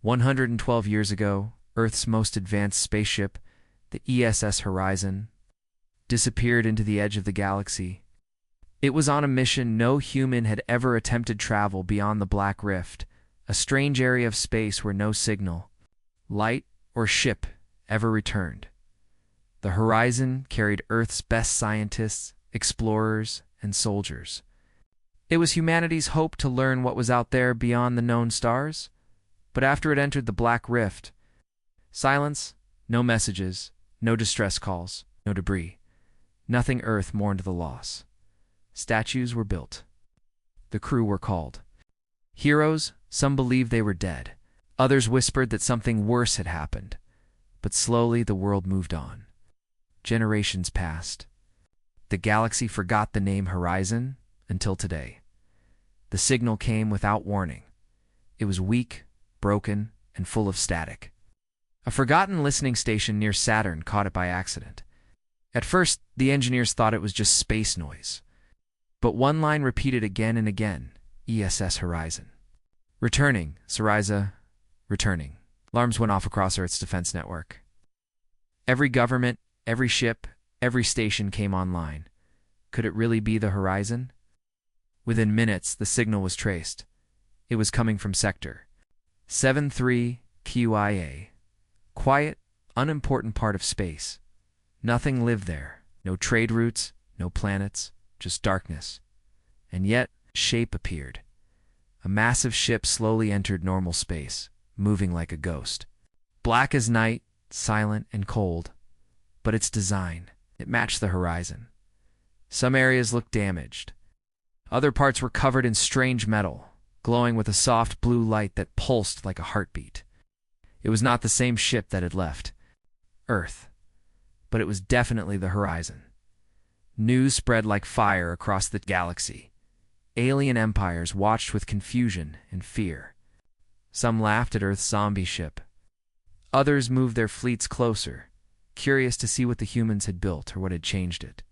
112 years ago, Earth's most advanced spaceship, the ESS Horizon, disappeared into the edge of the galaxy. It was on a mission no human had ever attempted travel beyond the Black Rift, a strange area of space where no signal, light, or ship ever returned. The Horizon carried Earth's best scientists, explorers, and soldiers. It was humanity's hope to learn what was out there beyond the known stars. But after it entered the Black Rift, silence, no messages, no distress calls, no debris. Nothing. Earth mourned the loss. Statues were built. The crew were called. Heroes, some believed they were dead. Others whispered that something worse had happened. But slowly the world moved on. Generations passed. The galaxy forgot the name Horizon until today. The signal came without warning. It was weak, broken, and full of static. A forgotten listening station near Saturn caught it by accident. At first, the engineers thought it was just space noise. But one line repeated again and again, ESS Horizon. Returning, Syriza, returning. Alarms went off across Earth's defense network. Every government, every ship, every station came online. Could it really be the Horizon? Within minutes, the signal was traced. It was coming from Sector 73 QIA. Quiet, unimportant part of space. Nothing lived there. No trade routes, no planets, just darkness. And yet, shape appeared. A massive ship slowly entered normal space, moving like a ghost. Black as night, silent and cold. But its design, it matched the Horizon. Some areas looked damaged. Other parts were covered in strange metal, glowing with a soft blue light that pulsed like a heartbeat. It was not the same ship that had left Earth, but it was definitely the Horizon. News spread like fire across the galaxy. Alien empires watched with confusion and fear. Some laughed at Earth's zombie ship. Others moved their fleets closer, curious to see what the humans had built or what had changed it.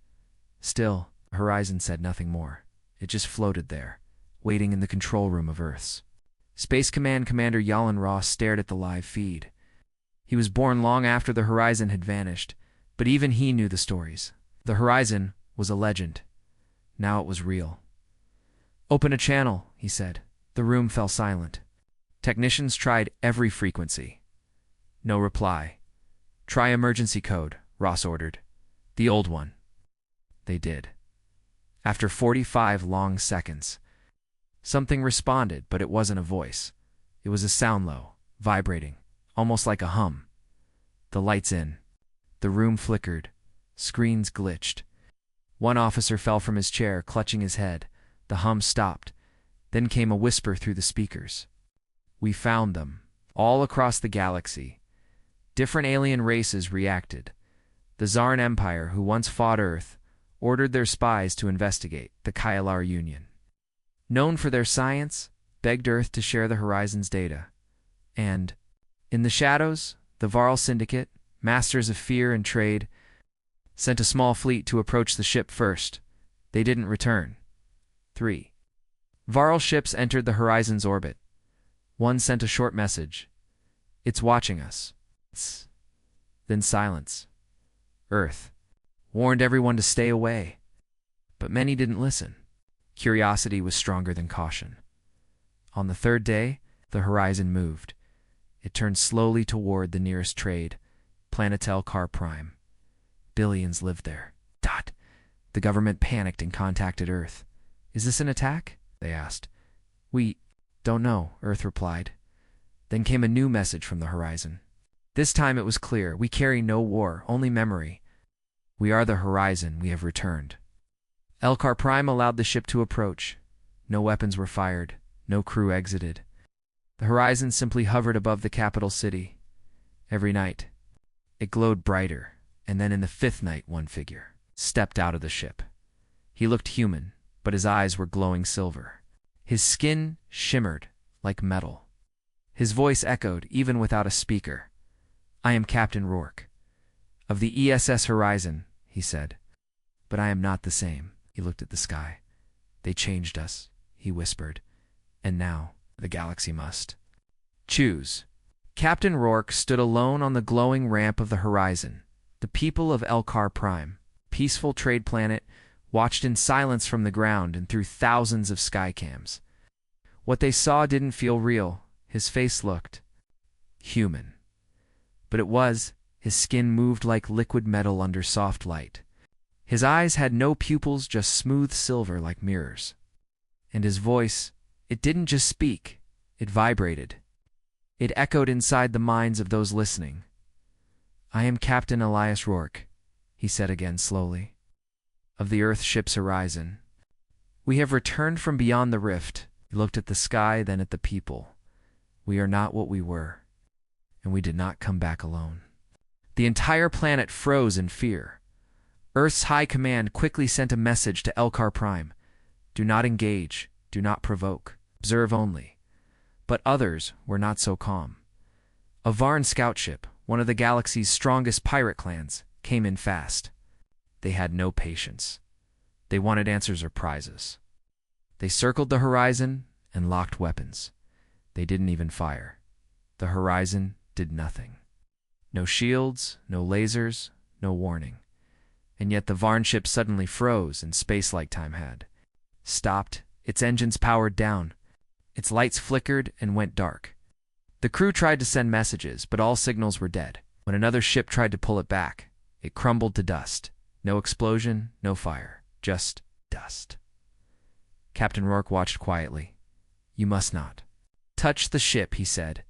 Still, the Horizon said nothing more. It just floated there, waiting in the control room of Earth's. Space Command Commander Yalin Ross stared at the live feed. He was born long after the Horizon had vanished, but even he knew the stories. The Horizon was a legend. Now it was real. "Open a channel," he said. The room fell silent. Technicians tried every frequency. No reply. "Try emergency code," Ross ordered. "The old one." They did. After 45 long seconds, something responded, but it wasn't a voice. It was a sound low, vibrating, almost like a hum. The lights in. The room flickered. Screens glitched. One officer fell from his chair, clutching his head. The hum stopped. Then came a whisper through the speakers. "We found them, all across the galaxy." Different alien races reacted. The Zarn Empire, who once fought Earth, ordered their spies to investigate. The Kailar Union, known for their science, begged Earth to share the Horizon's data. And, in the shadows, the Varl Syndicate, masters of fear and trade, sent a small fleet to approach the ship first. They didn't return. 3. Varl ships entered the Horizon's orbit. One sent a short message. "It's watching us." Then silence. Earth warned everyone to stay away. But many didn't listen. Curiosity was stronger than caution. On the third day, the Horizon moved. It turned slowly toward the nearest trade, Planetel Car Prime. Billions lived there. The government panicked and contacted Earth. "Is this an attack?" they asked. "We don't know," Earth replied. Then came a new message from the Horizon. This time it was clear. "We carry no war, only memory. We are the Horizon. We have returned." Elcar Prime allowed the ship to approach. No weapons were fired. No crew exited. The Horizon simply hovered above the capital city. Every night, it glowed brighter, and then in the fifth night, one figure stepped out of the ship. He looked human, but his eyes were glowing silver. His skin shimmered like metal. His voice echoed even without a speaker. "I am Captain Rourke, of the ESS Horizon," he said. "But I am not the same." He looked at the sky. "They changed us," he whispered. "And now the galaxy must choose Captain Rourke stood alone on the glowing ramp of the horizon. The people of Elkar Prime, peaceful trade planet, watched in silence from the ground and through thousands of skycams. What they saw didn't feel real. His face looked human. But it was. His skin moved like liquid metal under soft light. His eyes had no pupils, just smooth silver like mirrors. And his voice, it didn't just speak, it vibrated. It echoed inside the minds of those listening. "I am Captain Elias Rourke," he said again slowly, "of the Earth ship's horizon. We have returned from beyond the rift." He looked at the sky, then at the people. "We are not what we were, and we did not come back alone." The entire planet froze in fear. Earth's high command quickly sent a message to Elkar Prime. Do not engage, do not provoke, observe only. But others were not so calm. A Varn scout ship, one of the galaxy's strongest pirate clans, came in fast. They had no patience. They wanted answers or prizes. They circled the horizon and locked weapons. They didn't even fire. The horizon did nothing. No shields, no lasers, no warning. And yet the Varn ship suddenly froze and space like time had. Stopped, its engines powered down. Its lights flickered and went dark. The crew tried to send messages, but all signals were dead. When another ship tried to pull it back, it crumbled to dust. No explosion, no fire, just dust. Captain Rourke watched quietly. "You must not touch the ship," he said.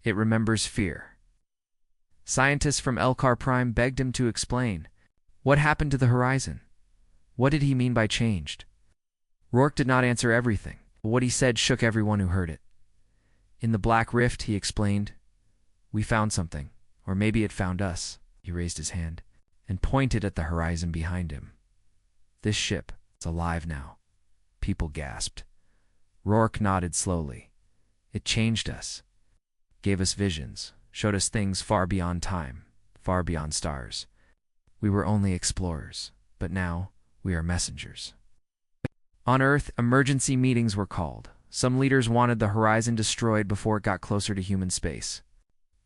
"It remembers fear." Scientists from Elkar Prime begged him to explain. What happened to the horizon? What did he mean by changed? Rourke did not answer everything, but what he said shook everyone who heard it. "In the Black Rift," he explained, "we found something, or maybe it found us." He raised his hand and pointed at the horizon behind him. "This ship is alive now." People gasped. Rourke nodded slowly. "It changed us, gave us visions, showed us things far beyond time, far beyond stars. We were only explorers, but now we are messengers." On Earth, emergency meetings were called. Some leaders wanted the horizon destroyed before it got closer to human space.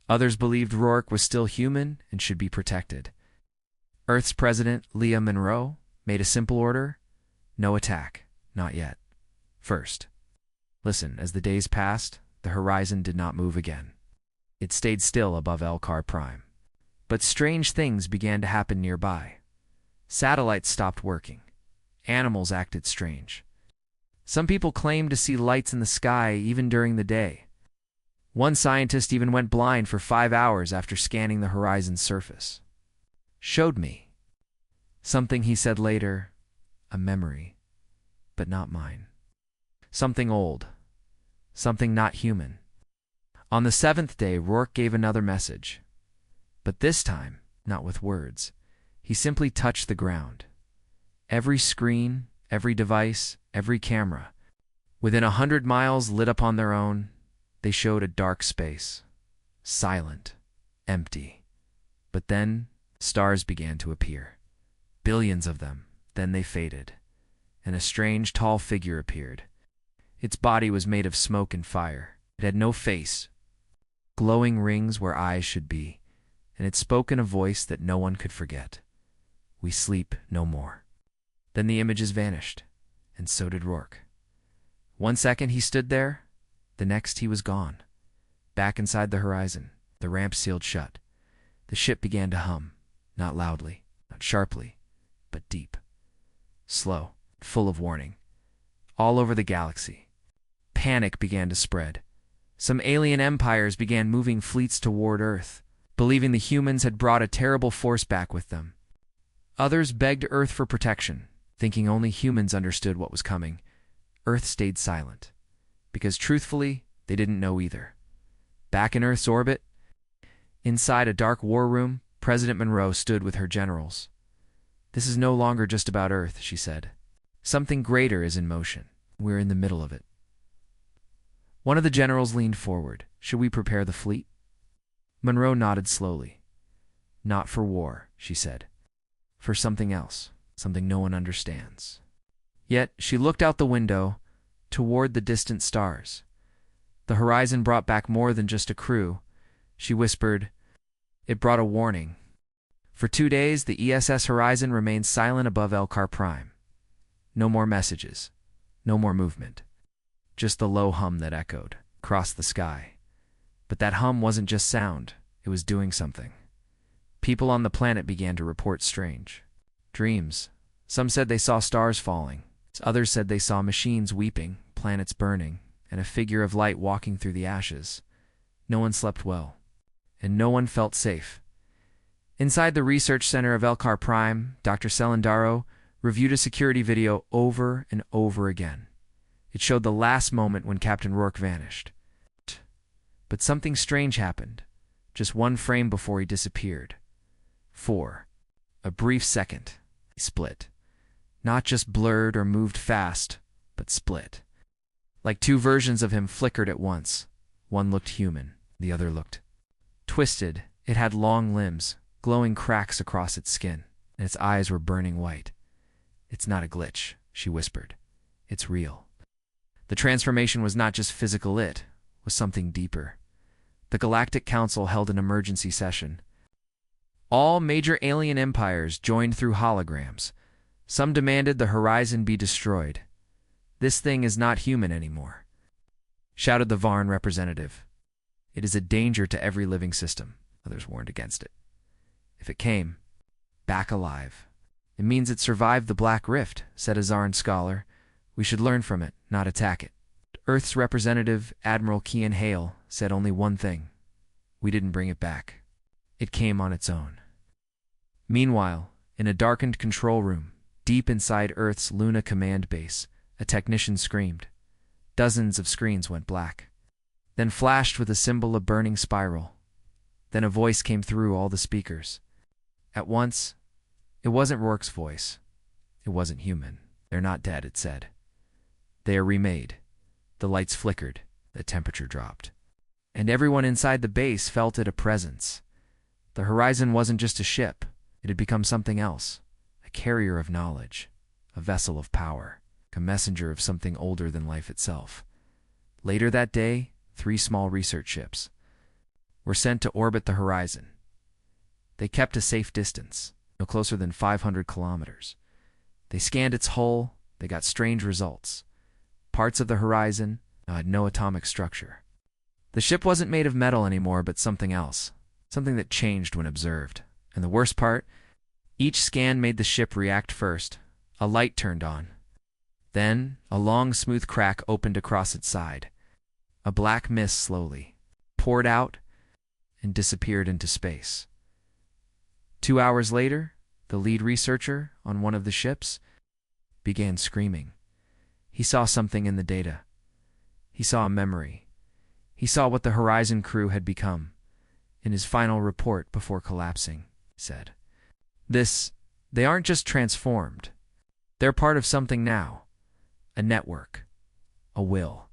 Others believed Rourke was still human and should be protected. Earth's president, Leah Monroe, made a simple order: no attack, not yet. First, listen, as the days passed, the horizon did not move again. It stayed still above Elkar Prime. But strange things began to happen nearby. Satellites stopped working. Animals acted strange. Some people claimed to see lights in the sky even during the day. One scientist even went blind for 5 hours after scanning the horizon's surface. "Showed me something," he said later, "a memory, but not mine. Something old, something not human." On the 7th day, Rourke gave another message. But this time, not with words. He simply touched the ground. Every screen, every device, every camera, within 100 miles lit up on their own. They showed a dark space. Silent. Empty. But then, stars began to appear. Billions of them. Then they faded. And a strange, tall figure appeared. Its body was made of smoke and fire. It had no face. Glowing rings where eyes should be. And it spoke in a voice that no one could forget. "We sleep no more." Then the images vanished, and so did Rourke. 1 second he stood there, the next he was gone. Back inside the horizon, the ramp sealed shut. The ship began to hum, not loudly, not sharply, but deep. Slow, full of warning. All over the galaxy, panic began to spread. Some alien empires began moving fleets toward Earth, believing the humans had brought a terrible force back with them. Others begged Earth for protection, thinking only humans understood what was coming. Earth stayed silent, because truthfully, they didn't know either. Back in Earth's orbit, inside a dark war room, President Monroe stood with her generals. "This is no longer just about Earth," she said. "Something greater is in motion. We're in the middle of it." One of the generals leaned forward. "Should we prepare the fleet?" Monroe nodded slowly. "Not for war," she said. "For something else, something no one understands." Yet she looked out the window toward the distant stars. The horizon brought back more than just a crew. she whispered. It brought a warning. For 2 days, the ESS horizon remained silent above Elcar Prime. No more messages. No more movement. Just the low hum that echoed across the sky. But that hum wasn't just sound. It was doing something. People on the planet began to report strange dreams. Some said they saw stars falling. Others said they saw machines weeping, planets burning, and a figure of light walking through the ashes. No one slept well, and no one felt safe. Inside the research center of Elcar Prime, Dr. Celendaro reviewed a security video over and over again. It showed the last moment when Captain Rourke vanished. But something strange happened, just one frame before he disappeared. For a brief second, he split. Not just blurred or moved fast, but split. Like two versions of him flickered at once. One looked human, the other looked twisted. It had long limbs, glowing cracks across its skin, and its eyes were burning white. "It's not a glitch," she whispered. "It's real." The transformation was not just physical, it was something deeper. The Galactic Council held an emergency session. All major alien empires joined through holograms. Some demanded the horizon be destroyed. "This thing is not human anymore," shouted the Varn representative. "It is a danger to every living system." Others warned against it. "If it came back alive, it means it survived the Black Rift," said a Zarn scholar. "We should learn from it, not attack it." Earth's representative, Admiral Kian Hale, said only one thing. "We didn't bring it back. It came on its own." Meanwhile, in a darkened control room, deep inside Earth's Luna command base, a technician screamed. Dozens of screens went black, then flashed with a symbol of burning spiral. Then a voice came through all the speakers. At once, it wasn't Rourke's voice. It wasn't human. "They're not dead," it said. "They are remade." The lights flickered, the temperature dropped, and everyone inside the base felt it a presence. The horizon wasn't just a ship. It had become something else, a carrier of knowledge, a vessel of power, a messenger of something older than life itself. Later that day, 3 small research ships were sent to orbit the horizon. They kept a safe distance, no closer than 500 kilometers. They scanned its hull. They got strange results. Parts of the horizon had no atomic structure. The ship wasn't made of metal anymore, but something else, something that changed when observed. And the worst part, each scan made the ship react first. A light turned on. Then, a long, smooth crack opened across its side. A black mist slowly poured out and disappeared into space. 2 hours later, the lead researcher on one of the ships began screaming. He saw something in the data. He saw a memory. He saw what the Horizon crew had become. In his final report before collapsing, he said, They aren't just transformed. They're part of something now. A network. A will.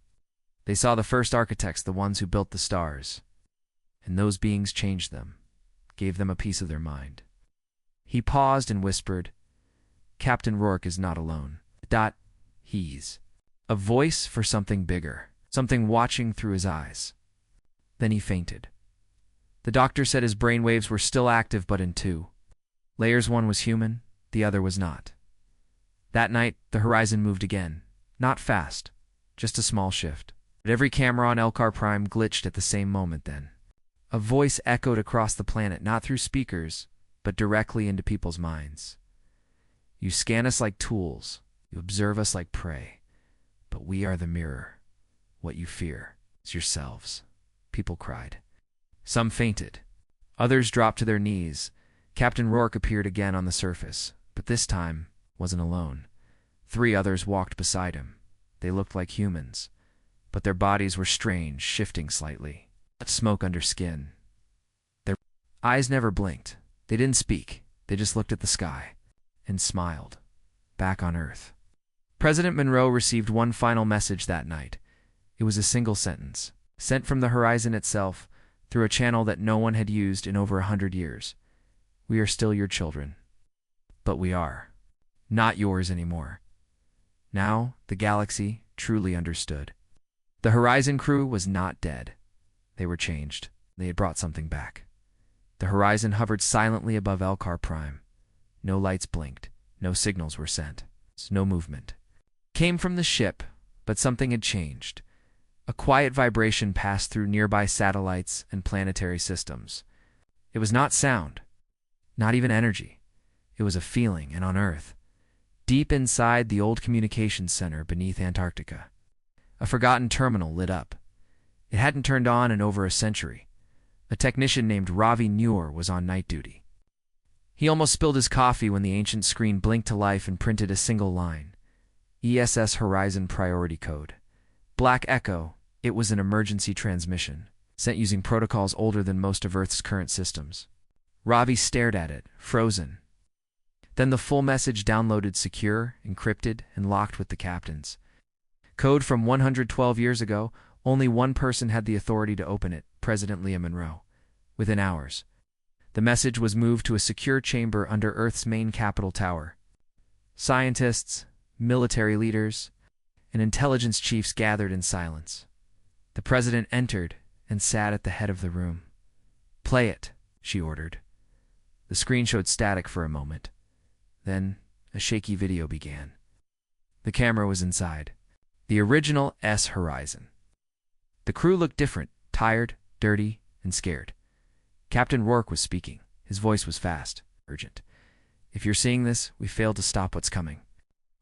They saw the first architects, the ones who built the stars. And those beings changed them, gave them a piece of their mind." He paused and whispered, "Captain Rourke is not alone. He's a voice for something bigger, something watching through his eyes." Then he fainted. The doctor said his brainwaves were still active, but in 2 layers. One was human, the other was not. That night, the horizon moved again. Not fast, just a small shift. But every camera on Elcar Prime glitched at the same moment then. A voice echoed across the planet, not through speakers, but directly into people's minds. "You scan us like tools. You observe us like prey. But we are the mirror. What you fear is yourselves." People cried. Some fainted. Others dropped to their knees. Captain Rourke appeared again on the surface, but this time wasn't alone. 3 others walked beside him. They looked like humans, but their bodies were strange, shifting slightly. Smoke under skin. Their eyes never blinked. They didn't speak. They just looked at the sky and smiled. Back on Earth, President Monroe received one final message that night. It was a single sentence, sent from the horizon itself through a channel that no one had used in over 100 years. "We are still your children, but we are not yours anymore." Now the galaxy truly understood. The Horizon crew was not dead. They were changed. They had brought something back. The horizon hovered silently above Elcar Prime. No lights blinked. No signals were sent. No movement came from the ship, but something had changed. A quiet vibration passed through nearby satellites and planetary systems. It was not sound, not even energy. It was a feeling, and on Earth, deep inside the old communications center beneath Antarctica, a forgotten terminal lit up. It hadn't turned on in over a century. A technician named Ravi Noor was on night duty. He almost spilled his coffee when the ancient screen blinked to life and printed a single line. ESS Horizon Priority Code. Black Echo. It was an emergency transmission, sent using protocols older than most of Earth's current systems. Ravi stared at it, frozen. Then the full message downloaded secure, encrypted, and locked with the captains. Code from 112 years ago. Only one person had the authority to open it, President Leah Monroe. Within hours, the message was moved to a secure chamber under Earth's main capital tower. Scientists, military leaders, and intelligence chiefs gathered in silence. The president entered and sat at the head of the room. "Play it," she ordered. The screen showed static for a moment. Then a shaky video began. The camera was inside. The original S Horizon. The crew looked different, tired, dirty, and scared. Captain Rourke was speaking. His voice was fast, urgent. "If you're seeing this, we failed to stop what's coming.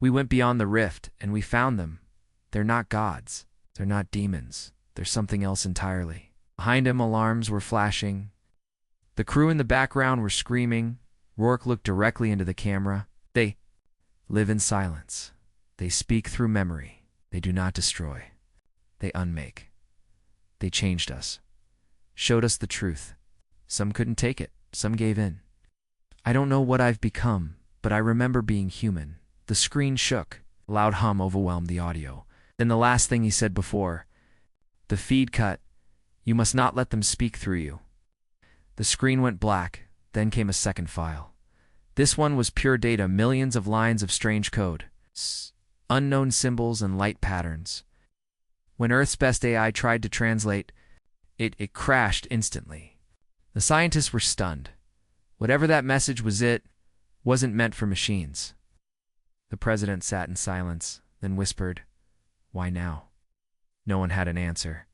We went beyond the rift, and we found them. They're not gods. They're not demons. They're something else entirely." Behind him, alarms were flashing. The crew in the background were screaming. Rourke looked directly into the camera. "They live in silence. They speak through memory. They do not destroy. They unmake. They changed us. Showed us the truth. Some couldn't take it. Some gave in. I don't know what I've become, but I remember being human." The screen shook. A loud hum overwhelmed the audio. Then the last thing he said before the feed cut. "You must not let them speak through you." The screen went black. Then came a second file. This one was pure data, millions of lines of strange code, unknown symbols and light patterns. When Earth's best AI tried to translate, it crashed instantly. The scientists were stunned. Whatever that message was, it wasn't meant for machines. The president sat in silence, then whispered, "Why now?" No one had an answer.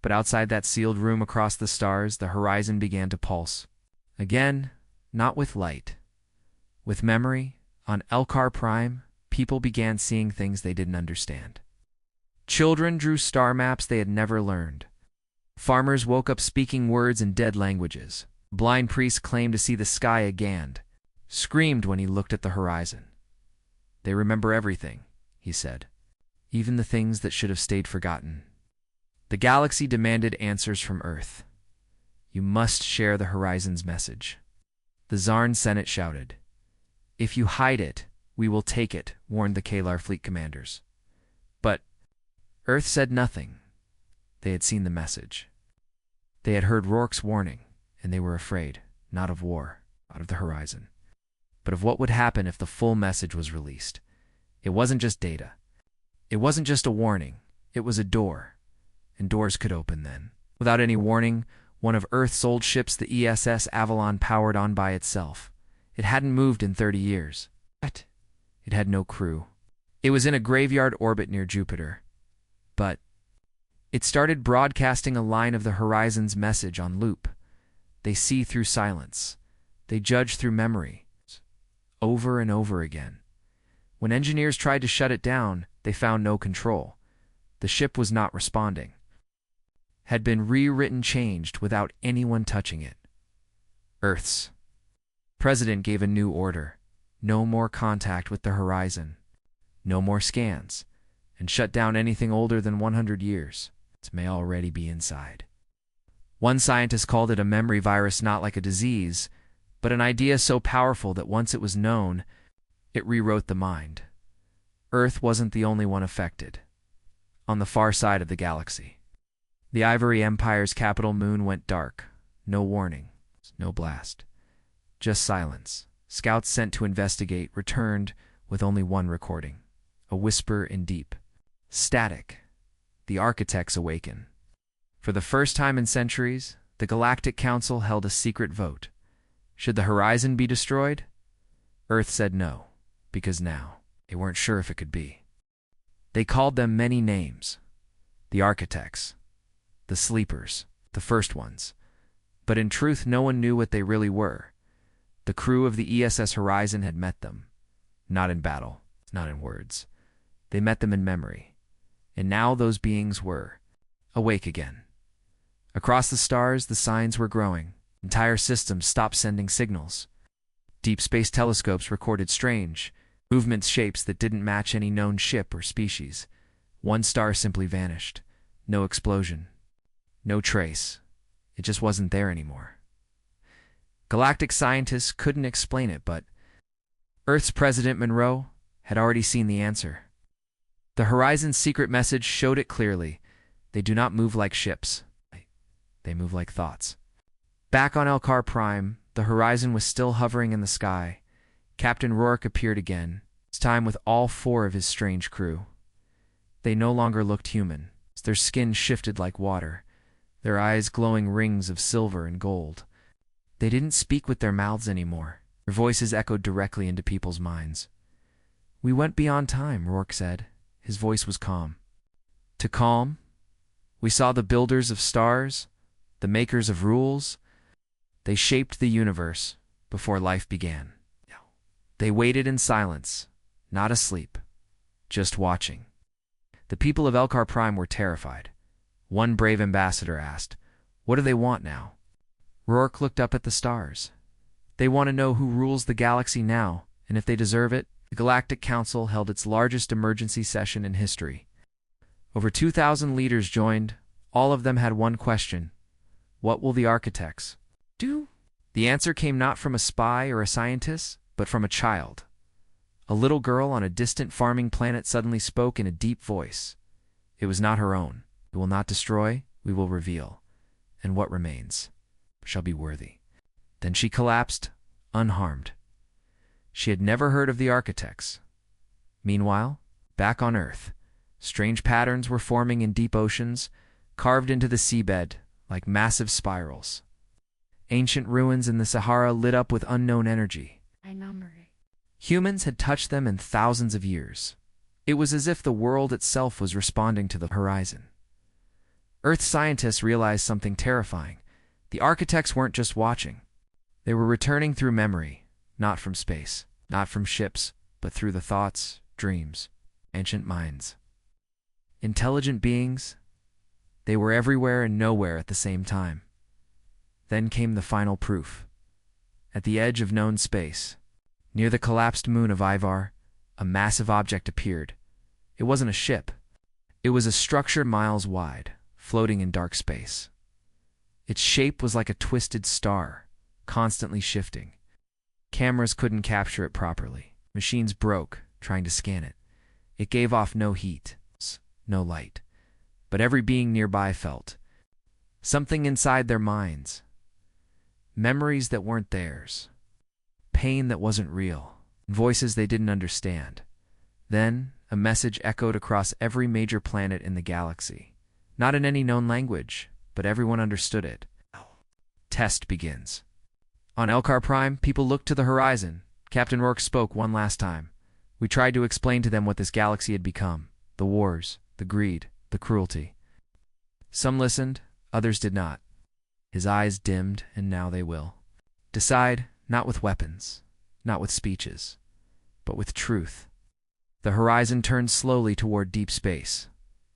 But outside that sealed room across the stars, the horizon began to pulse. Again, not with light. With memory, on Elcar Prime, people began seeing things they didn't understand. Children drew star maps they had never learned. Farmers woke up speaking words in dead languages. Blind priests claimed to see the sky again, screamed when he looked at the horizon. "They remember everything," he said, "even the things that should have stayed forgotten." The galaxy demanded answers from Earth. "You must share the horizon's message." The Zarn Senate shouted. "If you hide it, we will take it," warned the Kalar fleet commanders. But Earth said nothing. They had seen the message. They had heard Rourke's warning, and they were afraid, not of war, not of the horizon, but of what would happen if the full message was released. It wasn't just data. It wasn't just a warning. It was a door, and doors could open then. Without any warning, one of Earth's old ships, the ESS Avalon, powered on by itself. It hadn't moved in 30 years. But it had no crew. It was in a graveyard orbit near Jupiter. But it started broadcasting a line of the horizon's message on loop. They see through silence. They judge through memory. Over and over again. When engineers tried to shut it down, they found no control. The ship was not responding. Had been rewritten, changed without anyone touching it. Earth's president gave a new order. No more contact with the horizon. No more scans. And shut down anything older than 100 years. It may already be inside. One scientist called it a memory virus, not like a disease, but an idea so powerful that once it was known, it rewrote the mind. Earth wasn't the only one affected. On the far side of the galaxy, the Ivory Empire's capital moon went dark. No warning, no blast. Just silence. Scouts sent to investigate returned with only one recording. A whisper in deep. Static. The architects awaken. For the first time in centuries, the Galactic Council held a secret vote. Should the horizon be destroyed? Earth said no, because now they weren't sure if it could be. They called them many names. The architects, the sleepers, the first ones. But in truth, no one knew what they really were. The crew of the ESS Horizon had met them. Not in battle, not in words. They met them in memory. And now those beings were awake again. Across the stars, the signs were growing. Entire systems stopped sending signals. Deep space telescopes recorded strange movement shapes that didn't match any known ship or species. One star simply vanished. No explosion. No trace. It just wasn't there anymore. Galactic scientists couldn't explain it, but Earth's President Monroe had already seen the answer. The Horizon's secret message showed it clearly. They do not move like ships. They move like thoughts. Back on Elcar Prime, the Horizon was still hovering in the sky. Captain Rourke appeared again, this time with all 4 of his strange crew. They no longer looked human. Their skin shifted like water, their eyes glowing rings of silver and gold. They didn't speak with their mouths anymore. Their voices echoed directly into people's minds. "We went beyond time," Rourke said. His voice was calm. "To calm? We saw the builders of stars, the makers of rules. They shaped the universe before life began. They waited in silence, not asleep, just watching." The people of Elcar Prime were terrified. One brave ambassador asked, "What do they want now?" Rourke looked up at the stars. "They want to know who rules the galaxy now, and if they deserve it." The Galactic Council held its largest emergency session in history. Over 2,000 leaders joined. All of them had one question: what will the architects do? The answer came not from a spy or a scientist, but from a child. A little girl on a distant farming planet suddenly spoke in a deep voice. It was not her own. "We will not destroy, we will reveal. And what remains shall be worthy." Then she collapsed, unharmed. She had never heard of the architects. Meanwhile, back on Earth, strange patterns were forming in deep oceans, carved into the seabed like massive spirals. Ancient ruins in the Sahara lit up with unknown energy. Humans had touched them in thousands of years. It was as if the world itself was responding to the horizon. Earth scientists realized something terrifying. The architects weren't just watching. They were returning through memory, not from space, not from ships, but through the thoughts, dreams, ancient minds. Intelligent beings, they were everywhere and nowhere at the same time. Then came the final proof. At the edge of known space, near the collapsed moon of Ivar, a massive object appeared. It wasn't a ship. It was a structure miles wide, floating in dark space. Its shape was like a twisted star, constantly shifting. Cameras couldn't capture it properly. Machines broke, trying to scan it. It gave off no heat, no light. But every being nearby felt something inside their minds. Memories that weren't theirs. Pain that wasn't real. Voices they didn't understand. Then, a message echoed across every major planet in the galaxy. Not in any known language, but everyone understood it. Test begins. On Elcar Prime, people looked to the horizon. Captain Rourke spoke one last time. We tried to explain to them what this galaxy had become. The wars, the greed, the cruelty. Some listened, others did not. His eyes dimmed, and now they will. Decide, not with weapons, not with speeches, but with truth. The horizon turned slowly toward deep space.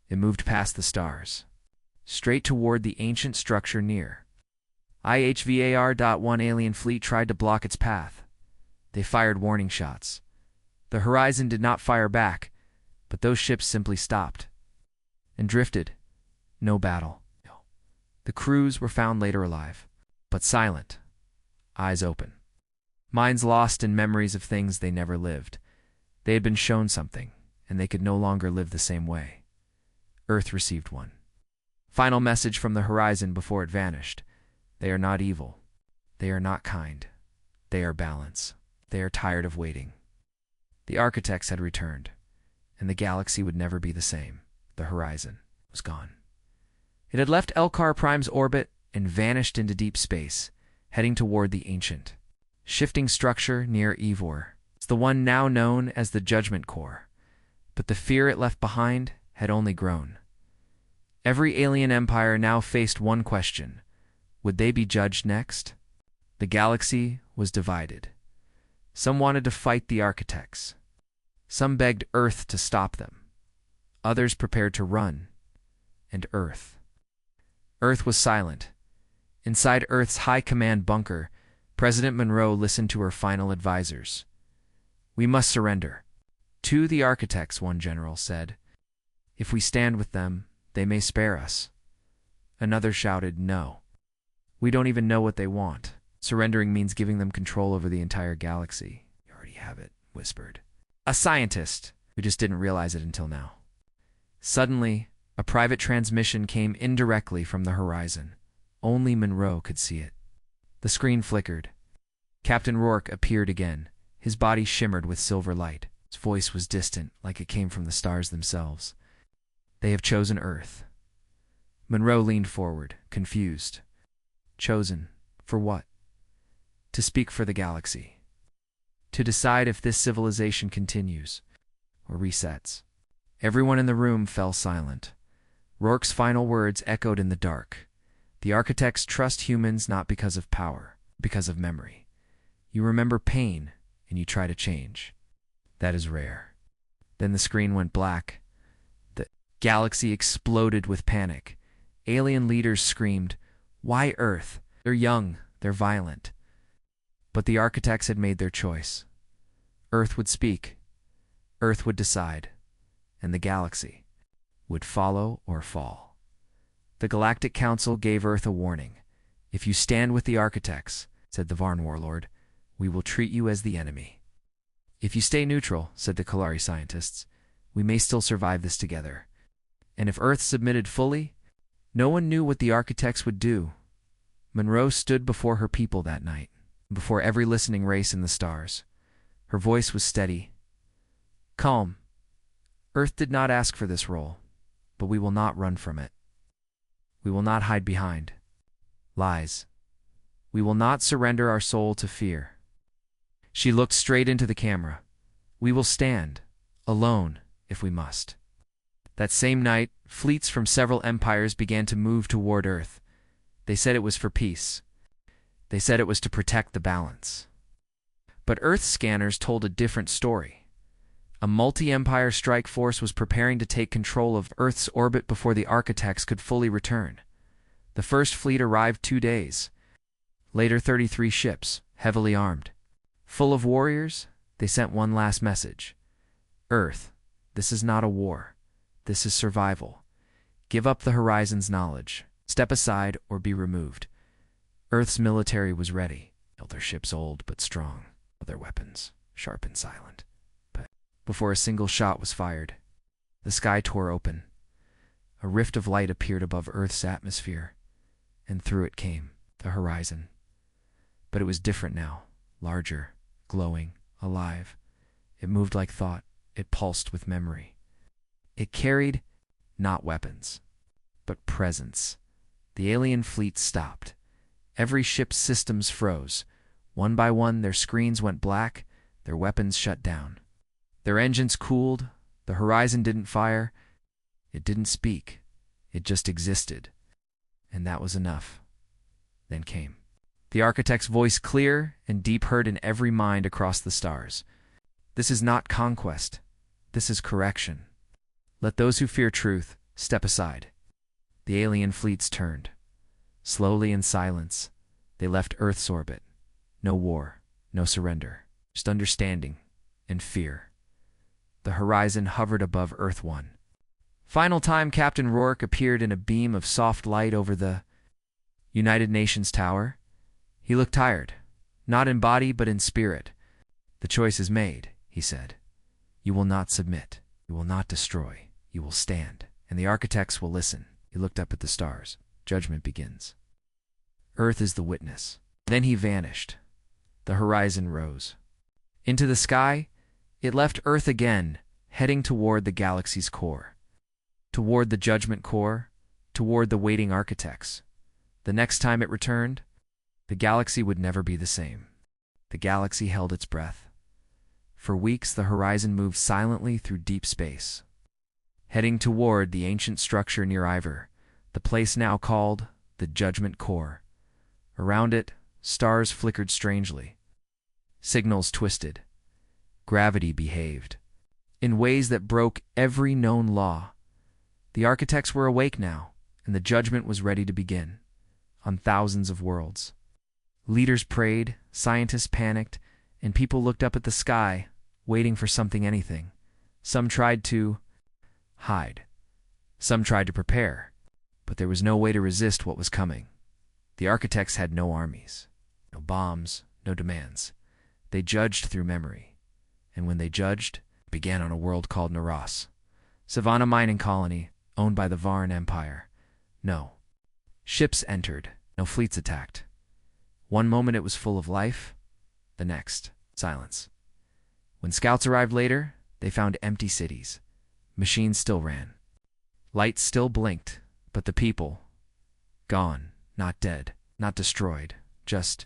It moved past the stars, straight toward the ancient structure near. IHVAR.1 alien fleet tried to block its path. They fired warning shots. The horizon did not fire back, but those ships simply stopped and drifted. No battle. The crews were found later alive, but silent, eyes open. Minds lost in memories of things they never lived. They had been shown something, and they could no longer live the same way. Earth received one final message from the horizon before it vanished. They are not evil. They are not kind. They are balance. They are tired of waiting. The architects had returned, and the galaxy would never be the same. The horizon was gone. It had left Elcar Prime's orbit, and vanished into deep space, heading toward the ancient, shifting structure near Ivor. It's the one now known as the Judgment Core, but the fear it left behind had only grown. Every alien empire now faced one question: would they be judged next? The galaxy was divided. Some wanted to fight the architects. Some begged Earth to stop them. Others prepared to run. And Earth was silent. Inside Earth's high command bunker, President Monroe listened to her final advisors. "We must surrender." "To the architects," one general said. "If we stand with them, they may spare us." Another shouted, "No. We don't even know what they want. Surrendering means giving them control over the entire galaxy." "You already have it," whispered a scientist who just didn't realize it until now. Suddenly, a private transmission came indirectly from the horizon. Only Monroe could see it. The screen flickered. Captain Rourke appeared again. His body shimmered with silver light. His voice was distant, like it came from the stars themselves. "They have chosen Earth." Monroe leaned forward, confused. "Chosen? For what?" "To speak for the galaxy. To decide if this civilization continues or resets." Everyone in the room fell silent. Rourke's final words echoed in the dark. "The architects trust humans not because of power, because of memory. You remember pain, and you try to change. That is rare." Then the screen went black. The galaxy exploded with panic. Alien leaders screamed, "Why Earth? They're young, they're violent." But the architects had made their choice. Earth would speak. Earth would decide. And the galaxy would follow or fall. The Galactic Council gave Earth a warning. "If you stand with the architects," said the Varn warlord, "we will treat you as the enemy. If you stay neutral," said the Kalari scientists, "we may still survive this together." And if Earth submitted fully, no one knew what the architects would do. Monroe stood before her people that night, before every listening race in the stars. Her voice was steady, calm. "Earth did not ask for this role, but we will not run from it. We will not hide behind lies. We will not surrender our soul to fear." She looked straight into the camera. "We will stand, alone, if we must." That same night, fleets from several empires began to move toward Earth. They said it was for peace. They said it was to protect the balance. But Earth's scanners told a different story. A multi-empire strike force was preparing to take control of Earth's orbit before the architects could fully return. The first fleet arrived 2 days. Later, 33 ships, heavily armed. Full of warriors, they sent one last message. "Earth, this is not a war. This is survival. Give up the horizon's knowledge. Step aside or be removed." Earth's military was ready. Their ships old but strong, their weapons sharp and silent. But before a single shot was fired, the sky tore open. A rift of light appeared above Earth's atmosphere, and through it came the horizon. But it was different now, larger, glowing, alive. It moved like thought. It pulsed with memory. It carried not weapons, but presence. The alien fleet stopped. Every ship's systems froze. One by one, their screens went black, their weapons shut down. Their engines cooled. The horizon didn't fire. It didn't speak. It just existed. And that was enough. Then came the architect's voice, clear and deep, heard in every mind across the stars. "This is not conquest. This is correction. Let those who fear truth step aside." The alien fleets turned. Slowly, in silence, they left Earth's orbit. No war, no surrender, just understanding and fear. The horizon hovered above Earth 1. Final time, Captain Rourke appeared in a beam of soft light over the United Nations Tower. He looked tired, not in body but in spirit. "The choice is made," he said. "You will not submit. You will not destroy. You will stand, and the architects will listen." He looked up at the stars. "Judgment begins. Earth is the witness." Then he vanished. The horizon rose. Into the sky, it left Earth again, heading toward the galaxy's core. Toward the Judgment Core, toward the waiting architects. The next time it returned, the galaxy would never be the same. The galaxy held its breath. For weeks, the horizon moved silently through deep space, heading toward the ancient structure near Ivor, the place now called the Judgment Core. Around it, stars flickered strangely. Signals twisted. Gravity behaved in ways that broke every known law. The architects were awake now, and the judgment was ready to begin on thousands of worlds. Leaders prayed, scientists panicked, and people looked up at the sky, waiting for something, anything. Some tried to hide. Some tried to prepare, but there was no way to resist what was coming. The architects had no armies, no bombs, no demands. They judged through memory, and when they judged, it began on a world called Naros, Savannah mining colony owned by the Varn Empire. No ships entered, no fleets attacked. One moment it was full of life, the next, silence. When scouts arrived later, they found empty cities. Machines still ran. Lights still blinked, but the people, gone, not dead, not destroyed, just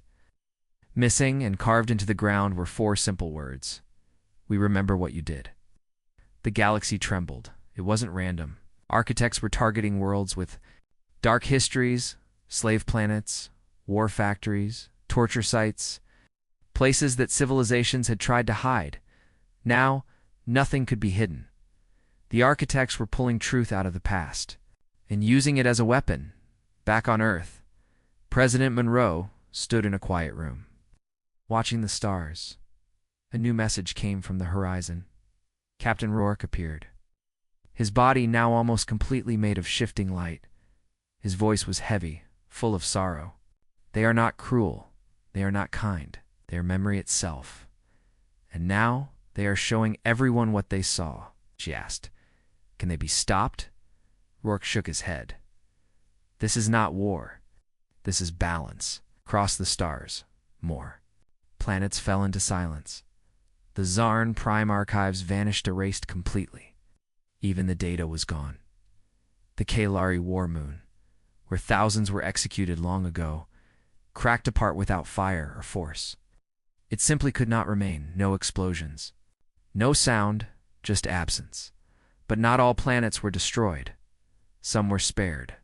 missing, and carved into the ground were 4 simple words. We remember what you did. The galaxy trembled. It wasn't random. Architects were targeting worlds with dark histories, slave planets, war factories, torture sites, places that civilizations had tried to hide. Now, nothing could be hidden. The architects were pulling truth out of the past and using it as a weapon. Back on Earth, President Monroe stood in a quiet room, watching the stars. A new message came from the horizon. Captain Rourke appeared, his body now almost completely made of shifting light. His voice was heavy, full of sorrow. They are not cruel. They are not kind. They are memory itself. And now they are showing everyone what they saw. She asked, "Can they be stopped?" Rourke shook his head. "This is not war. This is balance. Across the stars. More." Planets fell into silence. The Zarn Prime archives vanished, erased completely. Even the data was gone. The Kalari War Moon, where thousands were executed long ago, cracked apart without fire or force. It simply could not remain. No explosions. No sound, just absence. But not all planets were destroyed. Some were spared.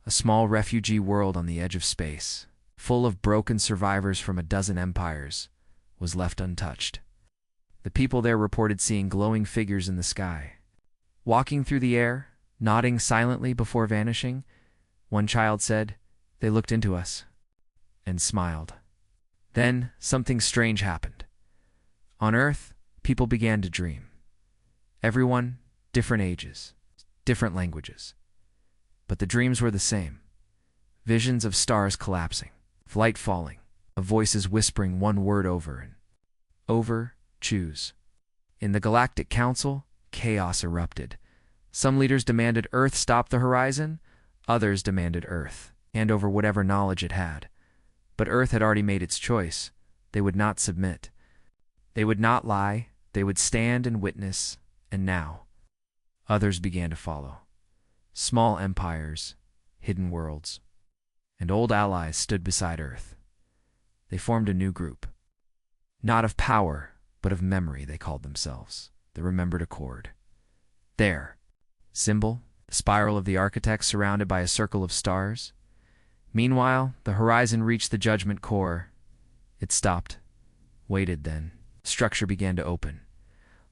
A small refugee world on the edge of space, full of broken survivors from a dozen empires, was left untouched. The people there reported seeing glowing figures in the sky, walking through the air, nodding silently before vanishing. One child said, "They looked into us," and smiled. Then something strange happened. On Earth, people began to dream. Everyone, different ages, different languages. But the dreams were the same. Visions of stars collapsing, of light falling, of voices whispering one word over and over, choose. In the Galactic Council, chaos erupted. Some leaders demanded Earth stop the horizon. Others demanded Earth hand over whatever knowledge it had. But Earth had already made its choice. They would not submit. They would not lie. They would stand and witness. And now, others began to follow. Small empires, hidden worlds, and old allies stood beside Earth. They formed a new group. Not of power, but of memory, they called themselves, the Remembered Accord. There, symbol, the spiral of the architects surrounded by a circle of stars. Meanwhile, the horizon reached the Judgment Core. It stopped, waited then. The structure began to open.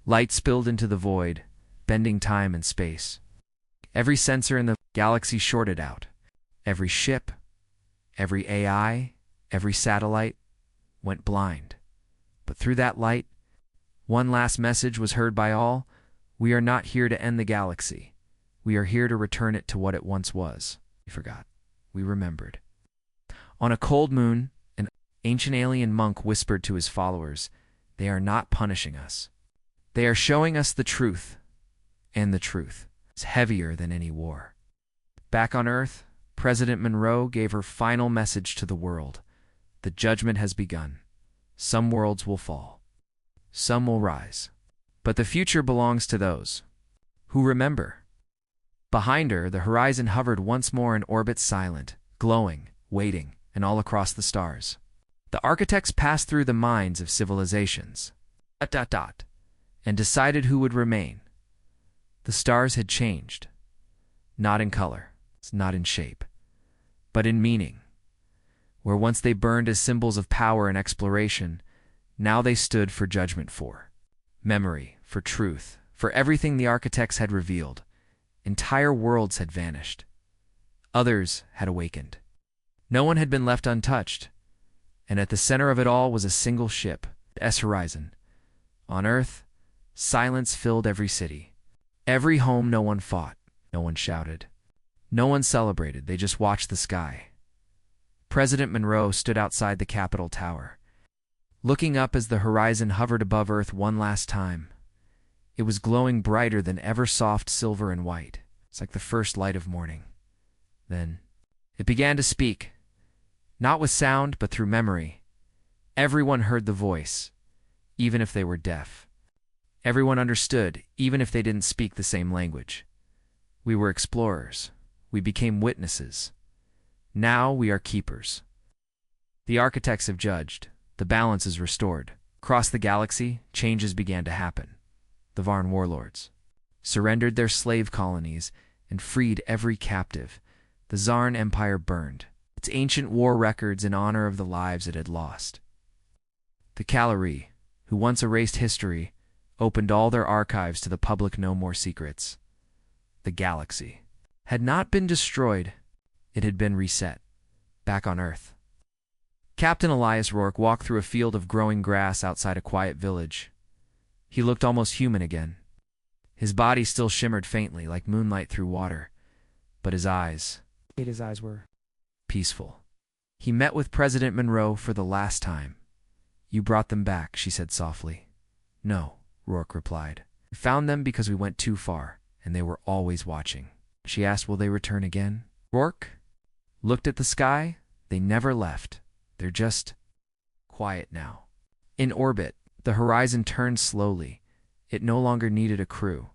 Light spilled into the void, bending time and space. Every sensor in the galaxy shorted out. Every ship, every AI, every satellite went blind. But through that light, one last message was heard by all. We are not here to end the galaxy. We are here to return it to what it once was. We forgot. We remembered. On a cold moon, an ancient alien monk whispered to his followers, "They are not punishing us. They are showing us the truth. And the truth is heavier than any war." Back on Earth, President Monroe gave her final message to the world. The judgment has begun. Some worlds will fall. Some will rise. But the future belongs to those who remember. Behind her, the horizon hovered once more in orbit, silent, glowing, waiting, and all across the stars. The architects passed through the minds of civilizations, and decided who would remain. The stars had changed, not in color, not in shape, but in meaning. Where once they burned as symbols of power and exploration, now they stood for judgment, for memory, for truth, for everything the architects had revealed. Entire worlds had vanished. Others had awakened. No one had been left untouched, and at the center of it all was a single ship, the S Horizon. On Earth, silence filled every city. Every home. No one fought, no one shouted, no one celebrated, they just watched the sky. President Monroe stood outside the Capitol Tower, looking up as the horizon hovered above Earth one last time. It was glowing brighter than ever, soft silver and white. It's like the first light of morning. Then it began to speak, not with sound, but through memory. Everyone heard the voice, even if they were deaf. Everyone understood, even if they didn't speak the same language. We were explorers. We became witnesses. Now we are keepers. The architects have judged. The balance is restored. Across the galaxy, changes began to happen. The Varn warlords surrendered their slave colonies and freed every captive. The Zarn Empire burned its ancient war records in honor of the lives it had lost. The Calari, who once erased history, opened all their archives to the public. No more secrets. The galaxy had not been destroyed. It had been reset, back on Earth. Captain Elias Rourke walked through a field of growing grass outside a quiet village. He looked almost human again. His body still shimmered faintly like moonlight through water, but his eyes were peaceful. He met with President Monroe for the last time. "You brought them back," she said softly. "No," Rourke replied. "We found them because we went too far, and they were always watching." She asked, "Will they return again?" Rourke looked at the sky. "They never left. They're just quiet now." In orbit, the horizon turned slowly. It no longer needed a crew.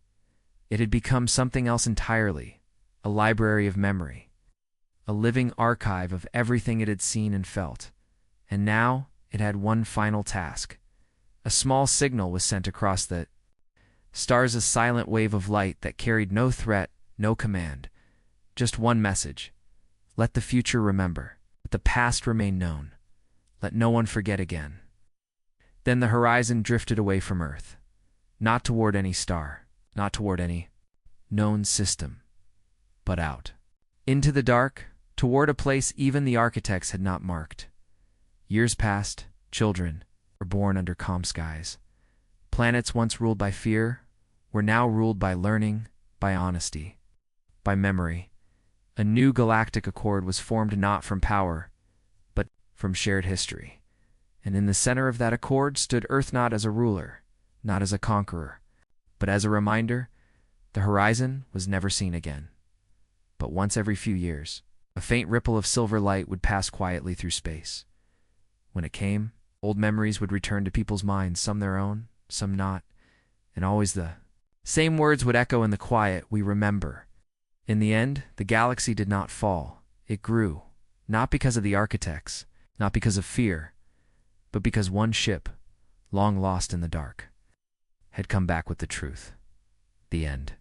It had become something else entirely, a library of memory, a living archive of everything it had seen and felt. And now it had one final task. A small signal was sent across the stars, a silent wave of light that carried no threat, no command, just one message. Let the future remember. Let the past remain known. Let no one forget again. Then the horizon drifted away from Earth, not toward any star, not toward any known system, but out into the dark, toward a place even the architects had not marked. Years passed. Children were born under calm skies. Planets once ruled by fear were now ruled by learning, by honesty, by memory. A new galactic accord was formed, not from power, but from shared history. And in the center of that accord stood Earth, not as a ruler, not as a conqueror, but as a reminder. The horizon was never seen again. But once every few years, a faint ripple of silver light would pass quietly through space. When it came, old memories would return to people's minds, some their own, some not, and always the same words would echo in the quiet: "We remember." In the end, the galaxy did not fall. It grew, not because of the architects, not because of fear, but because one ship, long lost in the dark, had come back with the truth. The end.